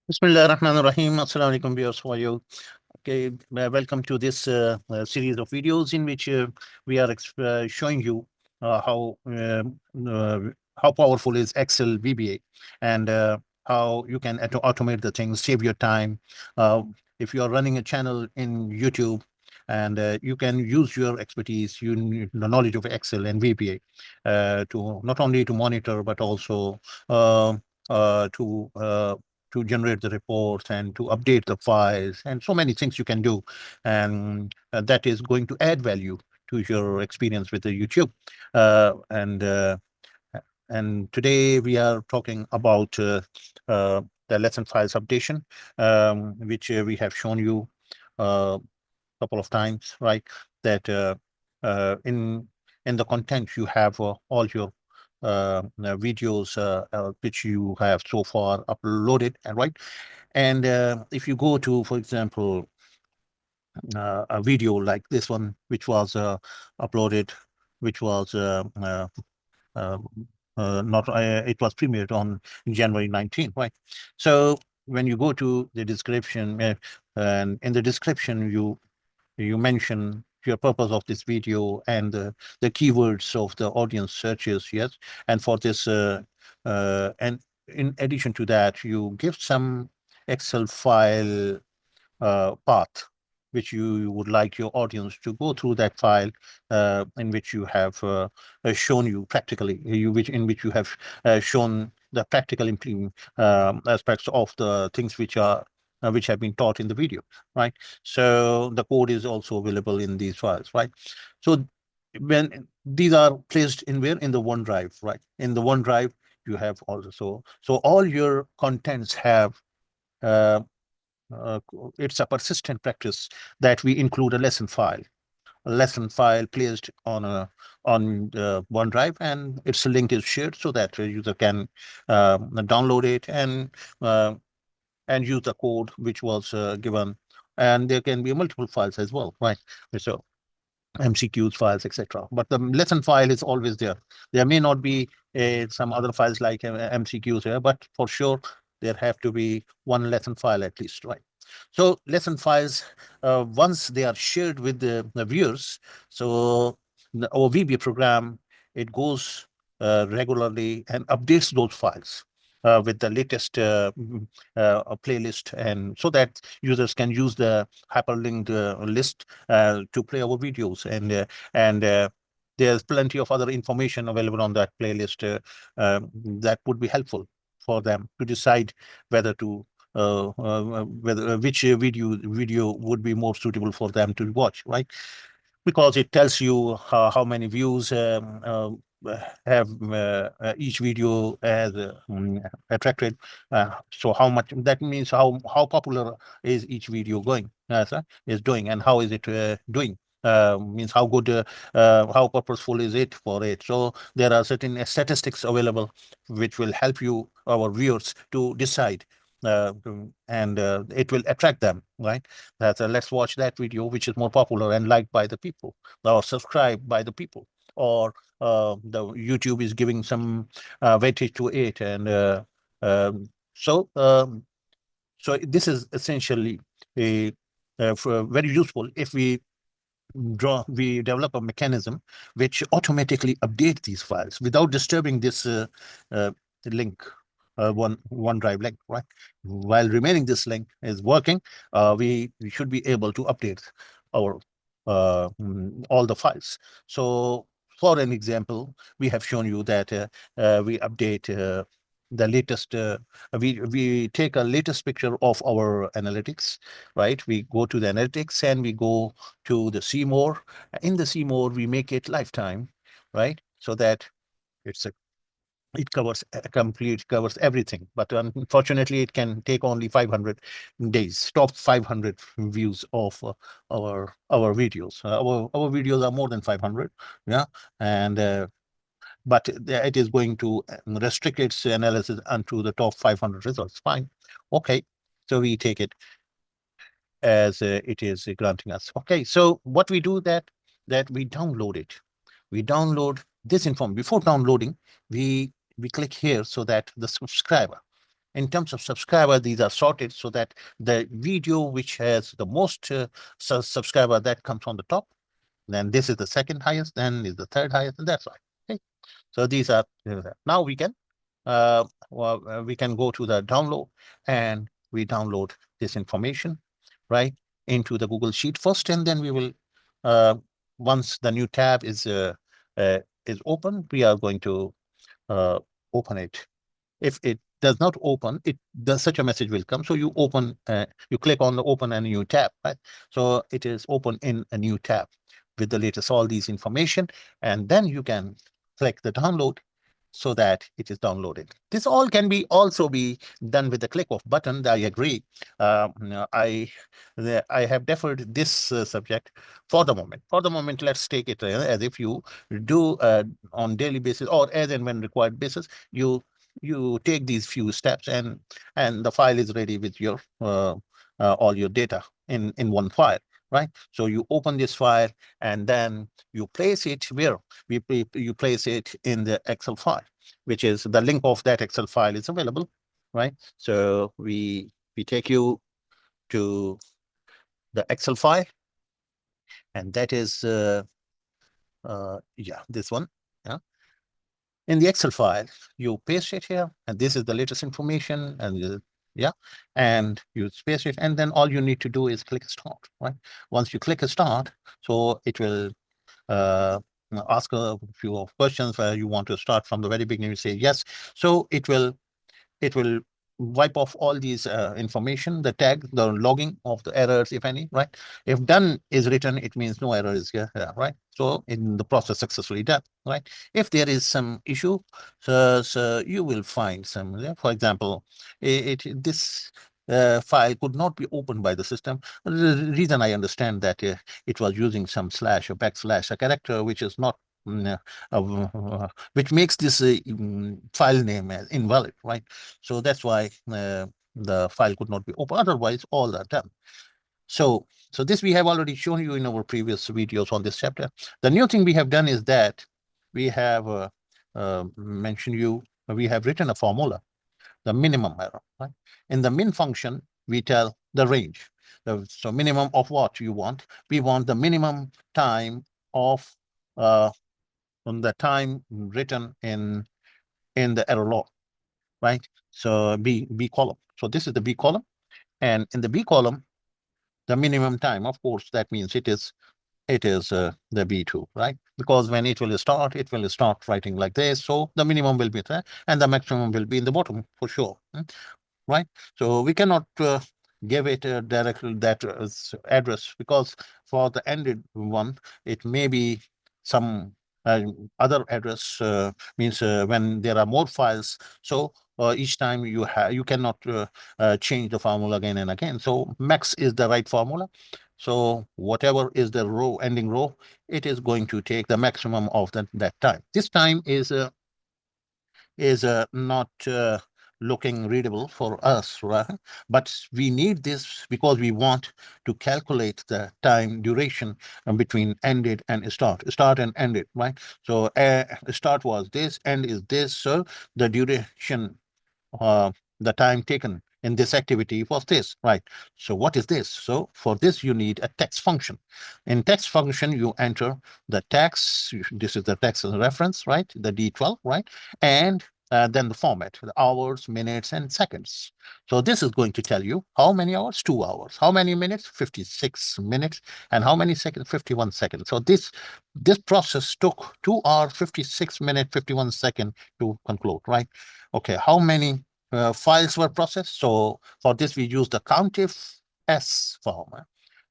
Bismillah ar-Rahman ar-Rahim. Assalamu alaikum, viewers. How are you? Okay, welcome to this series of videos in which we are showing you how powerful is Excel-VBA and how you can automate the things, save your time. Uh, if you are running a channel in YouTube, and you can use your expertise, the knowledge of Excel and VBA to not only to monitor but also uh, to generate the reports and to update the files and so many things you can do, and that is going to add value to your experience with the YouTube. Uh, and uh, and today we are talking about the lesson files updation, which we have shown you a couple of times, right? That in the content you have all your videos which you have so far uploaded, and right. And if you go to, for example, a video like this one, which was uploaded, which was uh, not it was premiered on January 19th, right? So when you go to the description, and in the description you mention your purpose of this video and the keywords of the audience searches, yes. And for this and in addition to that, you give some Excel file path which you would like your audience to go through, that file in which you have shown you practically, in which you have shown the practical aspects of the things which have been taught in the video, right? So the code is also available in these files, right? So when these are placed in where, in the OneDrive, right? In the OneDrive you have also, so all your contents have uh, uh, it's a persistent practice that we include a lesson file placed on OneDrive, and its link is shared so that a user can download it uh, and use the code which was given. And there can be multiple files as well, right? So MCQs files, etc. But the lesson file is always there. There may not be some other files like MCQs here, but for sure there have to be one lesson file at least, right? So lesson files, once they are shared with the viewers, so our VB program, it goes regularly and updates those files with the latest playlist, and so that users can use the hyperlinked list to play our videos, and there's plenty of other information available on that playlist that would be helpful for them to decide whether to whether which video would be more suitable for them to watch, right? Because it tells you how many views have each video has attracted. So how much that means, how popular is each video going, is doing, and how is it doing. Means how good, how purposeful is it for it. So there are certain statistics available which will help you, our viewers, to decide, and it will attract them, right? That let's watch that video which is more popular and liked by the people, or subscribed by the people, or the YouTube is giving some weightage to it, and um, so so this is essentially a very useful if we develop a mechanism which automatically update these files without disturbing this uh, link, OneDrive link, right? While remaining this link is working, we should be able to update our all the files. So for an example, we have shown you that we update the latest, we take a latest picture of our analytics, right? We go to the analytics and we go to the see more. In the see more, we make it lifetime, right? So that it's a it covers covers everything, but unfortunately it can take only 500 days, top 500 views of our videos. Our videos are more than 500, yeah. And but it is going to restrict its analysis unto the top 500 results, fine, okay. So we take it as it is granting us. Okay, so what we do, that we download it. We download this inform before downloading. We click here so that the subscriber. in terms of subscriber, these are sorted so that the video which has the most subscriber, that comes on the top. Then this is the second highest, then is the third highest, and that's right. Okay. So these are now we can go to the download, and we download this information, right, into the Google Sheet first, and then we will uh, once the new tab is open, we are going to open it. If it does not open, it does such a message will come. So you click on the open a new tab, right? So it is open in a new tab with the latest all these information, and then you can click the download so that it is downloaded. This all can be also be done with the click of button. I agree. No, I have deferred this subject for the moment. For the moment, let's take it as if you do on daily basis or as and when required basis. You take these few steps, and the file is ready with your all your data in one file, right? So you open this file, and then you place it where you place it in the Excel file, which is the link of that Excel file is available, right? So we take you to the Excel file, and that is yeah, this one. Yeah. In the Excel file, you paste it here, and this is the latest information, and yeah, and you paste it, and then all you need to do is click start, right? Once you click start, so it will uh, ask a few of questions where you want to start from the very beginning. You say yes, so it will wipe off all these information, the tag, the logging of the errors, if any, right? If done is written, it means no error is here, right? So in the process successfully done, right? If there is some issue, so you will find some, yeah, for example, this file could not be opened by the system. The reason I understand that it was using some slash or backslash, a character which is not which makes this file name as invalid, right? So that's why the file could not be opened. Otherwise, all are done. So this we have already shown you in our previous videos on this chapter. The new thing we have done is that we have mentioned you, we have written a formula, the minimum error, right? In the min function, we tell the range. So minimum of what you want. We want the minimum time of on the time written in the error log, right? So B column. So this is the B column, and in the B column, the minimum time, of course, that means it is the B2, right? Because when it will start writing like this. So the minimum will be there, and the maximum will be in the bottom for sure. Right? So we cannot give it directly that address, because for the ended one, it may be some uh, other address, means when there are more files. So each time you cannot change the formula again and again. So max is the right formula. So whatever is the row ending row, it is going to take the maximum of that time. This time is not looking readable for us, right? But we need this because we want to calculate the time duration between ended and start and ended, right? So start was this, end is this, so the duration, uh, the time taken in this activity was this, right? So what is this? So for this, you need a text function. In text function, you enter the text. This is the text reference, right? The D12, right? And then the format, the hours, minutes, and seconds. So this is going to tell you how many hours, 2 hours, how many minutes, 56 minutes, and how many seconds, 51 seconds. So this process took 2 hours, 56 minutes, 51 seconds to conclude, right? Okay, how many files were processed? So for this, we use the COUNTIF S format.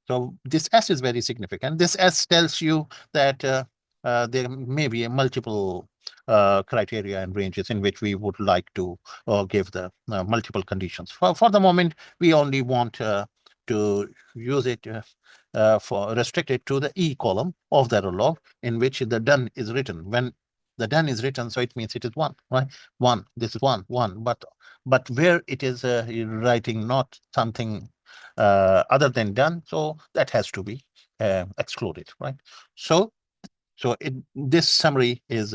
So this S is very significant. This S tells you that there may be a multiple criteria and ranges in which we would like to give the multiple conditions. For the moment, we only want to use it for restricted to the E column of the error log, in which the done is written. When the done is written, so it means it is one, right? One. This is one. But where it is writing not something other than done, so that has to be excluded, right? So this summary is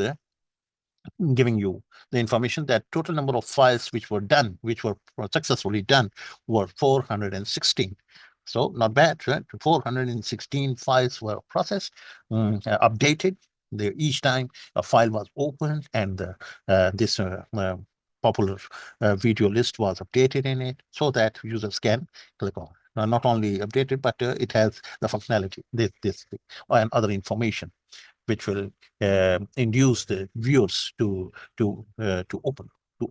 giving you the information that total number of files which were successfully done, were 416. So not bad, right? 416 files were processed, updated. Each time a file was opened, and this popular video list was updated in it, so that users can click on. Not only updated, but it has the functionality, this thing, and other information, which will induce the viewers to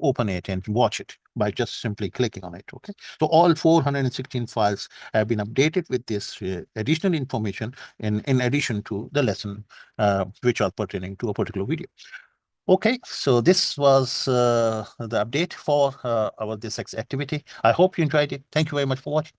open it and watch it by just simply clicking on it. Okay, so all 416 files have been updated with this additional information in addition to the lesson which are pertaining to a particular video. Okay, so this was the update for our this activity. I hope you enjoyed it. Thank you very much for watching.